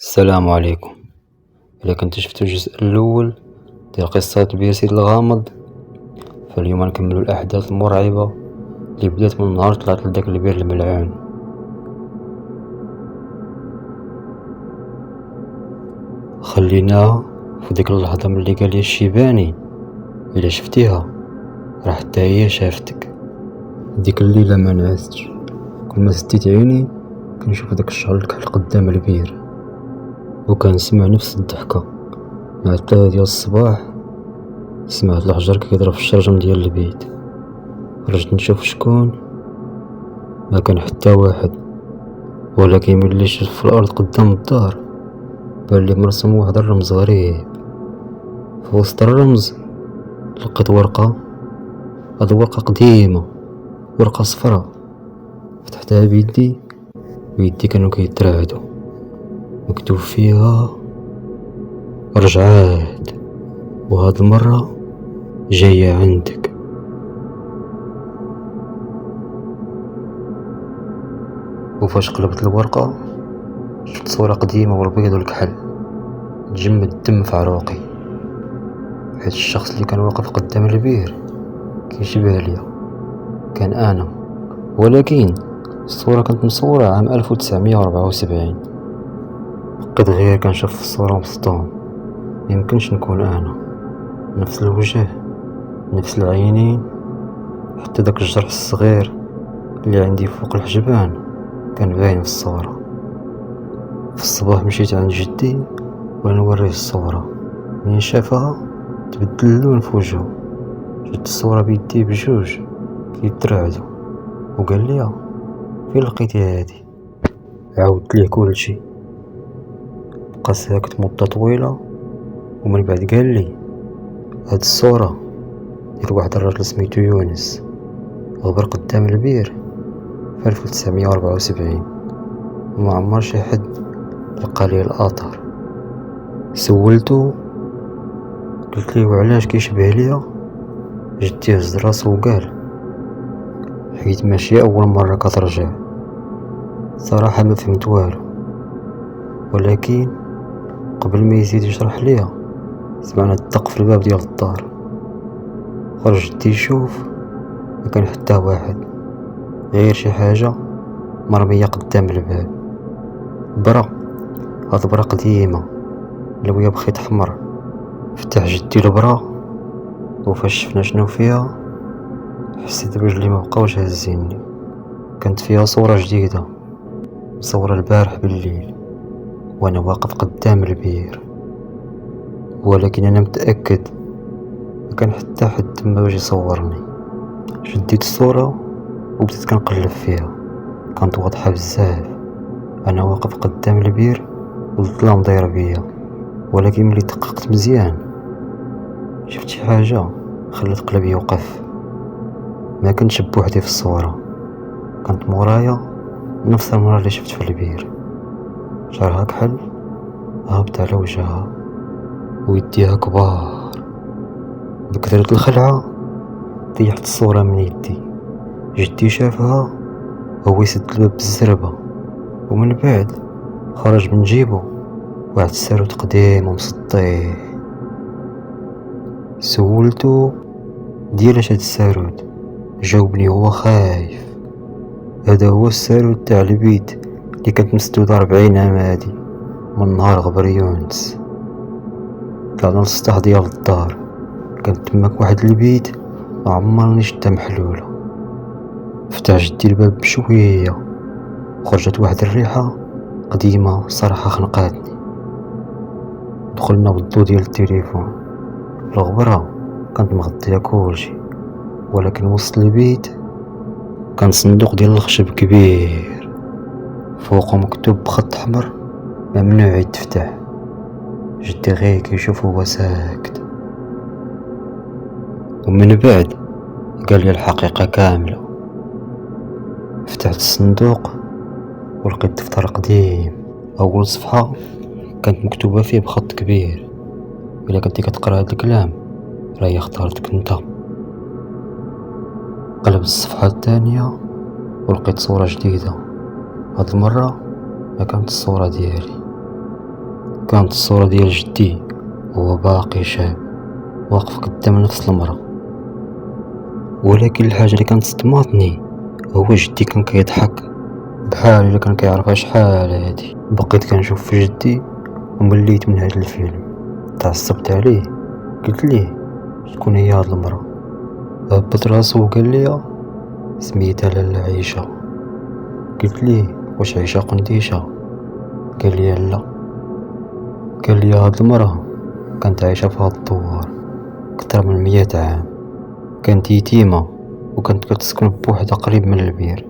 السلام عليكم. إلا كنت شفتوا الجزء الأول ديال قصة بيرسيد الغامض، فاليوم نكملو الأحداث المرعبة اللي بدات من نهار طلعت لداك البير الملعون. خليناها في ديك اللحظة ملي قال لي الشيباني إلا شفتيها راه حتى هي شافتك. ديك الليلة ما نعستش، كل ما سديت عيني كنشوف داك الشعر الكحل قدام البير، وكنسمع نفس الضحكة. مع 3 ديال الصباح سمعت الحجر كيضرب في الشرجم ديال البيت. خرجت نشوف شكون، ما كان حتى واحد، ولكن ملي شفت في الارض قدام الدار بان لي مرسوم واحد الرمز غريب. في وسط الرمز لقيت ورقة، هاد ورقة قديمة، ورقة صفرا. فتحتها بيدي ويدي كانوا كيترعدوا، مكتوب فيها رجعات، وهاد المرة جاية عندك. وفاش قلبت الورقة شفت صورة قديمة والبيض والكحل، تجمد الدم في عروقي، حيت الشخص اللي كان واقف قدام البير كيشبه ليا، كان انا. ولكن الصورة كانت مصورة عام 1974. بقيت غير كنشوف في الصورة مصدوم، ميمكنش نكون انا. نفس الوجه، نفس العينين، حتى داك الجرح الصغير اللي عندي فوق الحجبان كان باين في الصورة. في الصباح مشيت عند جدي ونوريه الصورة. منين شافها تبدل اللون في وجهه، شد الصورة بيدي بجوج كيترعدو وقال لي فين لقيتي هادي؟ عاودت ليه كلشي. بقى ساكت مدة طويلة، ومن بعد قال لي هاد الصورة ديال واحد الراجل سميتو يونس، غبر قدام البير في 1974، وما عمر شي حد لقى ليه الاثر. سولتو قلت ليه وعلاش كيشبه ليا؟ جدي هز راسو وقال حيت ماشي اول مرة كترجع. صراحة ما فهمت والو، ولكن قبل ما يزيد يشرح ليا سمعنا الدق في الباب ديال الدار. خرج جدي يشوف، ما كان حتى واحد، غير شي حاجة مرمية قدام الباب. برا، هاد برا قديمة ملوية بخيط حمر. فتح جدي البرا، وفاش شفنا شنو فيها حسيت برجلي مبقاوش هازيني. كانت فيها صورة جديدة مصورة البارح بالليل وانا واقف قدام البير، ولكن انا متأكد ما كان حتى حد تما باش يصورني. شديت الصورة وبديت كنقلب فيها، كانت واضحة بزاف. انا واقف قدام البير والظلام داير بيا، ولكن ملي دققت مزيان شفت شي حاجة خلت قلبي يوقف. ما كنتش بوحدي في الصورة، كانت مورايا نفس المرة اللي شفت في البير. شعرها كحل هابط على وجهها، ويديها كبار. بكثرة الخلعة طيحت الصورة من يدي. جدي شافها هو يسد الباب بالزربة، ومن بعد خرج من جيبه واحد الساروت قديم ومسطي. سولتو ديالاش هاد الساروت؟ جاوبني هو خايف هذا هو الساروت تاع البيت اللي كانت مسدودة 40 عام هادي من نهار غبر يونس. طلعنا للسطح ديال الدار، كانت تماك واحد البيت وعمرني شتا محلولة. فتح جدي الباب بشوية، خرجت واحد الريحة قديمة صراحة خنقاتني. دخلنا بالضو ديال التليفون. الغبرة كانت مغطية كلشي، ولكن وسط البيت كان صندوق ديال الخشب كبير فوقه مكتوب بخط احمر ممنوع يتفتح. جدي غير كيشوف هو ساكت، ومن بعد قال لي الحقيقة كاملة. فتحت الصندوق ولقيت دفتر قديم. اول صفحة كانت مكتوبة فيه بخط كبير الا كنتي كتقرا هاد الكلام راهي اختارتك انت. قلبت الصفحة الثانية ولقيت صورة جديدة. هاد المرة ما كانت الصورة ديالي، كانت الصورة ديال جدي وهو باقي شاب واقف قدام نفس المرأة. ولكن الحاجة اللي كانت صدماتني هو جدي كان كيضحك بحال الا كان كيعرفها شحال هادي. بقيت كنشوف في جدي ومليت من هاد الفيلم. تعصبت عليه قلت ليه شكون هي هاد المرأة؟ هبط راسو وقال لي سميتها لاله عيشة. قلت ليه واش عيشة قنديشة؟ قال لي لا. قال لي هاد المرأة كانت عايشة في هاد الدوار أكثر من 100 عام. كانت يتيمة وكانت كتسكن بوحدها قريب من البير.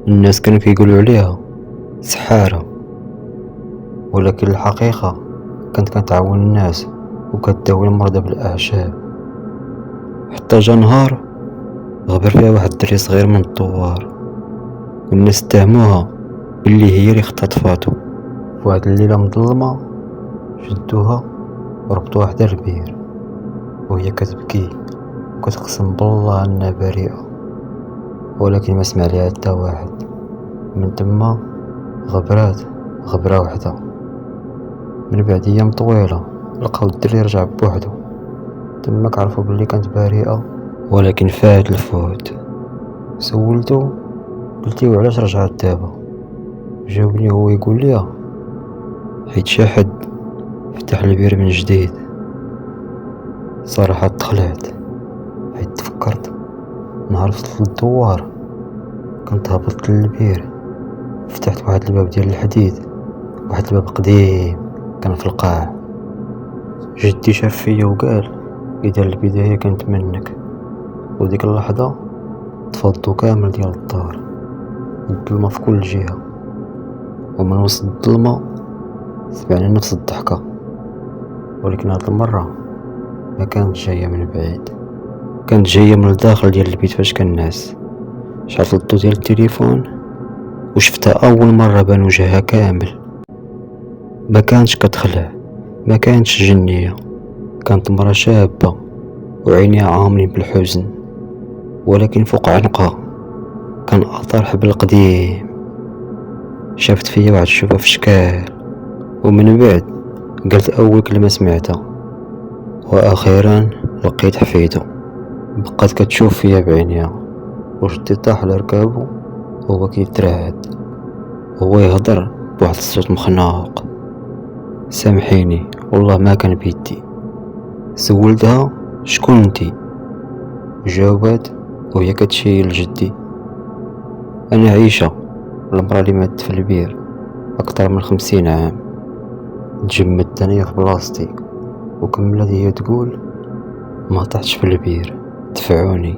الناس كانوا كيقولوا عليها سحارة، ولكن الحقيقة كانت كتعاون الناس وكتداوي المرضى بالأعشاب. حتى جا نهار غبر فيها واحد الدري صغير من الدوار، والناس اتهموها باللي هي اللي خطفاتو. فواحد الليلة مظلمة شدوها وربطوها حدا البير وهي كتبكي وكتقسم بالله انها بريئة، ولكن ما سمع ليها حتى واحد. من تما غبرات غبرة وحدة. من بعد ايام طويلة لقاو الدري رجع بوحدو. تماك عرفو بلي كانت بريئة، ولكن فات الفوت. سولتو قلتيو علاش رجعت دابا؟ جاوبني هو يقول لي حيت شي حد فتح البير من جديد. صراحة تخلعت حيت تفكرت نهار وصلت للدوار كنت هبطت للبير، فتحت واحد الباب ديال الحديد، واحد الباب قديم كان في القاع. جدي شاف فيا وقال اذا البداية كانت منك. وديك اللحظة طفى الضو كامل ديال الدار، الظلمة في كل جهة، ومن وسط الظلمة سمعنا نفس الضحكة. ولكن هاد المرة ما كانت جاية من بعيد، كانت جاية من الداخل ديال البيت. فاش كان الناس شعلت الضو ديال التليفون وشفتها اول مرة بان وجهها كامل. ما كانتش كتخلع، ما كانتش جنية، كانت مرة شابة وعينيها عامرين بالحزن، ولكن فوق عنقها كان اثر حبل قديم. شافت فيا واحد الشوفة في شكال، ومن بعد قلت اول كلمة سمعتها واخيرا لقيت حفيدو. بقات كتشوف فيا بعينيها، وجدي طاح على ركابو وهو كيترعد وهو يهضر بواحد الصوت مخنوق. سامحيني والله ما كان بيدي. سولتها شكون انتي؟ جاوبت وهي كتشير لجدي انا عيشة، المرأة اللي ماتت في البير اكثر من 50 عام. تجمدت انايا في بلاصتي وكملت هي تقول ما طحتش في البير، دفعوني.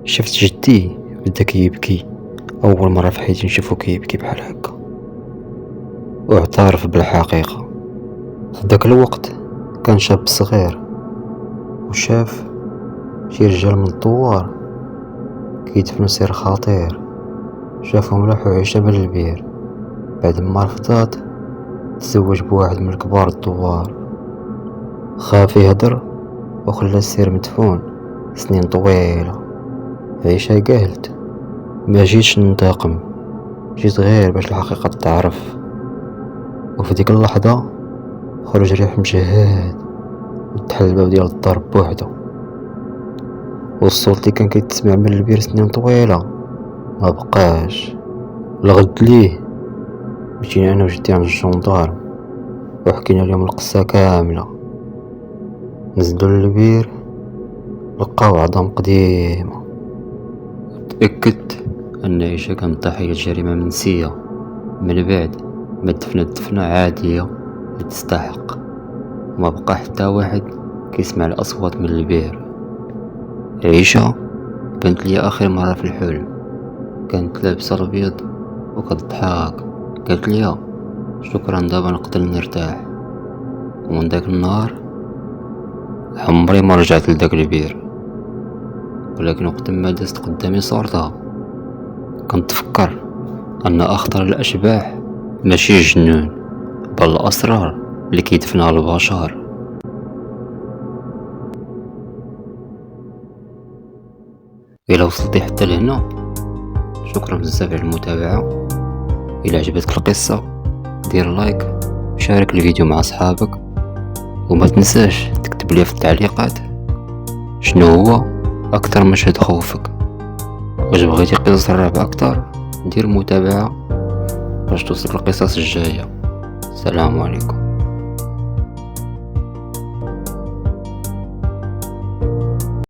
شفت جدي بدا كيبكي، اول مرة في حياتي نشوفو كيبكي بحال هكا، واعترف بالحقيقة. في داك الوقت كان شاب صغير وشاف شي رجال من الدوار كيدفنوا سير خطير. شافهم راحوا عيشة من البير، بعد ما رفضات تزوج بواحد من كبار الدوار. خاف يهدر وخلى السير مدفون سنين طويلة. عيشة قالت ما جيتش ننتقم، جيت غير باش الحقيقة تعرف. وفي ديك اللحظة خرج ريح مجهد وتحل الباب ديال الدار بوحدو، والصوت اللي كان كيتسمع من البير سنين طويلة ما بقاش. الغد ليه مشينا انا وجدي عند الجندار وحكينا لهم القصة كاملة. نزلوا للبير لقاو عظام قديمة، تأكدت ان عيشة كانت ضحية جريمة منسية. من بعد ما دفنت دفنة عادية اللي تستحق، وما بقى حتى واحد كيسمع الاصوات من البير. عيشة بانت لي اخر مرة في الحلم، كانت لابسة الابيض وكتضحك. قالت لي شكرا دابا نقدر نرتاح. ومن داك النهار عمري ما رجعت لداك البير، ولكن وقت ما دازت قدامي صورتها كنت تفكر ان اخطر الاشباح ماشي الجنون بل الاسرار اللي كيدفنها البشر. الى وصلتي حتى لهنا شكرا بزاف على المتابعة. الى عجبتك القصة دير لايك وشارك الفيديو مع أصحابك، وما تنساش تكتب لي في التعليقات شنو هو أكتر مشهد خوفك. واش بغيتي قصص الرعب أكتر دير متابعة باش توصلك القصص الجاية. السلام عليكم.